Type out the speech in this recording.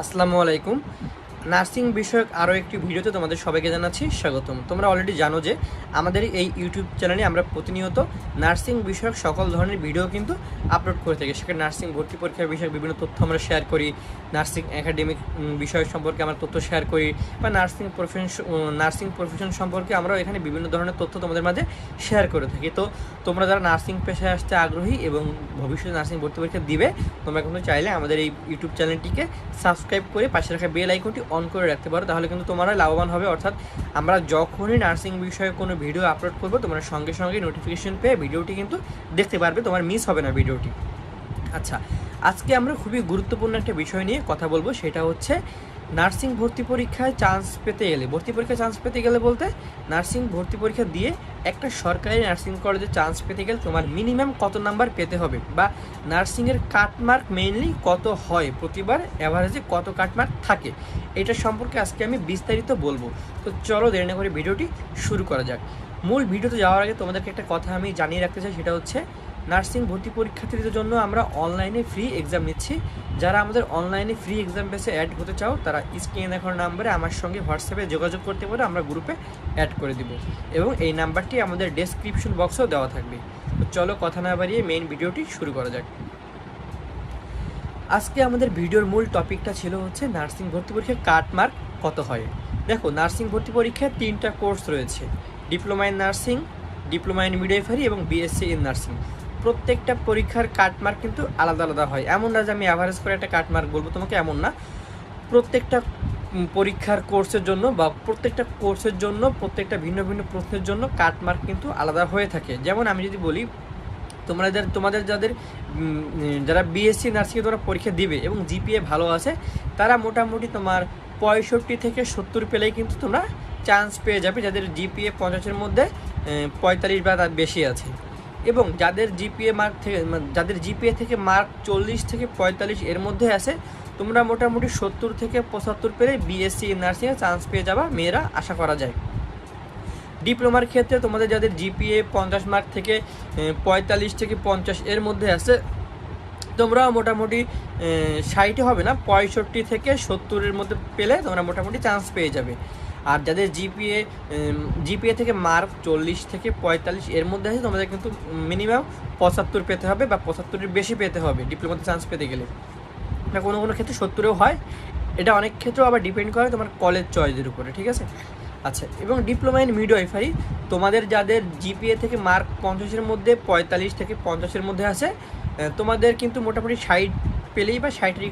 আসসালামু আলাইকুম। নার্সিং বিষয়ক আরও একটি ভিডিওতে তোমাদের সবাইকে জানাচ্ছি স্বাগতম। তোমরা অলরেডি জানো যে আমাদের এই ইউটিউব চ্যানেলে আমরা প্রতিনিয়ত নার্সিং বিষয়ক সকল ধরনের ভিডিও কিন্তু আপলোড করে থাকি। সেখানে নার্সিং ভর্তি পরীক্ষার বিষয়ক বিভিন্ন তথ্য আমরা শেয়ার করি, নার্সিং একাডেমিক বিষয় সম্পর্কে আমরা তথ্য শেয়ার করি, বা নার্সিং প্রফেশন সম্পর্কে আমরা এখানে বিভিন্ন ধরনের তথ্য তোমাদের মাঝে শেয়ার করে থাকি। তো তোমরা যারা নার্সিং পেশায় আসতে আগ্রহী এবং ভবিষ্যতে নার্সিং ভর্তি পরীক্ষা দিবে, তোমরা কিন্তু চাইলে আমাদের এই ইউটিউব চ্যানেলটিকে সাবস্ক্রাইব করে পাশে রাখা বেল আইকনটি অন করে রাখতে পারো। তাহলে কিন্তু তোমরা লাভবান হবে। অর্থাৎ আমরা যখনই নার্সিং বিষয়ে কোনো ভিডিও আপলোড করবো, তোমরা সঙ্গে সঙ্গে নোটিফিকেশন পেয়ে ভিডিওটি কিন্তু দেখতে পারবে, তোমার মিস হবে না ভিডিওটি। আচ্ছা, আজকে আমরা খুবই গুরুত্বপূর্ণ একটা বিষয় নিয়ে কথা বলবো, সেটা হচ্ছে নার্সিং ভর্তি পরীক্ষায় চান্স পেতে গেলে, বলতে নার্সিং ভর্তি পরীক্ষা দিয়ে একটা সরকারি নার্সিং কলেজে চান্স পেতে গেলে তোমার মিনিমাম কত নাম্বার পেতে হবে, বা নার্সিংয়ের কাটমার্ক মেইনলি কত হয়, প্রতিবার অ্যাভারেজে কত কাটমার্ক থাকে, এটা সম্পর্কে আজকে আমি বিস্তারিত বলবো। তো চলো দেরি না করে ভিডিওটি শুরু করা যাক। মূল ভিডিওতে যাওয়ার আগে তোমাদেরকে একটা কথা আমি জানিয়ে রাখতে চাই, সেটা হচ্ছে নার্সিং ভর্তি পরীক্ষার্থীদের জন্য আমরা অনলাইনে ফ্রি এক্সাম নিচ্ছি। যারা আমাদের অনলাইনে ফ্রি এক্সাম বেসে অ্যাড হতে চাও, তারা স্ক্রিনে দেখার নাম্বারে আমার সঙ্গে হোয়াটসঅ্যাপে যোগাযোগ করতে পারো, আমরা গ্রুপে অ্যাড করে দিব, এবং এই নাম্বারটি আমাদের ডেসক্রিপশন বক্সেও দেওয়া থাকবে। তো চলো কথা না বাড়িয়ে মেইন ভিডিওটি শুরু করা যাক। আজকে আমাদের ভিডিওর মূল টপিকটা ছিল হচ্ছে নার্সিং ভর্তি পরীক্ষার কাটমার্ক কত হয়। দেখো, নার্সিং ভর্তি পরীক্ষায় 3টা কোর্স রয়েছে: diploma in nursing, diploma in midwifery এবং বিএসসি ইন নার্সিং। প্রত্যেকটা পরীক্ষার কাটমার্ক কিন্তু আলাদা আলাদা হয়। এমন না যে আমি অ্যাভারেজ করে একটা কাটমার্ক বলবো তোমাকে, এমন না। প্রত্যেকটা পরীক্ষার কোর্সের জন্য বা প্রত্যেকটা ভিন্ন ভিন্ন প্রশ্নের জন্য কাটমার্ক কিন্তু আলাদা হয়ে থাকে। যেমন আমি যদি বলি, তোমাদের যারা বিএসসি নার্সিংয়ে তোমরা পরীক্ষা দিবে এবং জিপিএ ভালো আছে, তারা মোটামুটি তোমার 65 থেকে 70 পেলেই কিন্তু তোমরা চান্স পেয়ে যাবে, যাদের জিপিএ 50-এর মধ্যে 45 বা তার বেশি আছে। এবং যাদের জিপিএ থেকে মার্ক 40 থেকে 45 এর মধ্যে আছে, তোমরা মোটামুটি 70 থেকে 75 পেলে বিএসসি নার্সিংয়ে চান্স পেয়ে যাবা, মেয়েরা আশা করা যায়। ডিপ্লোমার ক্ষেত্রে তোমাদের যাদের জিপিএ 50 মার্ক থেকে 45 থেকে 50 এর মধ্যে আছে, তোমরা মোটামুটি 60 হবে না, 65 থেকে 70-এর মধ্যে পেলে তোমরা মোটামুটি চান্স পেয়ে যাবে। আর যাদের জিপিএ থেকে মার্ক 40 থেকে 45 এর মধ্যে আছে, তোমাদের কিন্তু মিনিমাম 75 পেতে হবে বা 75-এর বেশি পেতে হবে ডিপ্লোমাতে চান্স পেতে গেলে। না, কোনো কোনো ক্ষেত্রে 70-ও হয়। এটা অনেক ক্ষেত্রেও আবার ডিপেন্ড করে তোমার কলেজ চয়েসের উপরে, ঠিক আছে। আচ্ছা, এবং ডিপ্লোমা ইন মিডওয়াইফারি, তোমাদের যাদের জিপিএ থেকে মার্ক 50-এর মধ্যে 45 থেকে 50-এর মধ্যে আছে, তোমাদের কিন্তু মোটামুটি 60 পেলেই বা 60-এর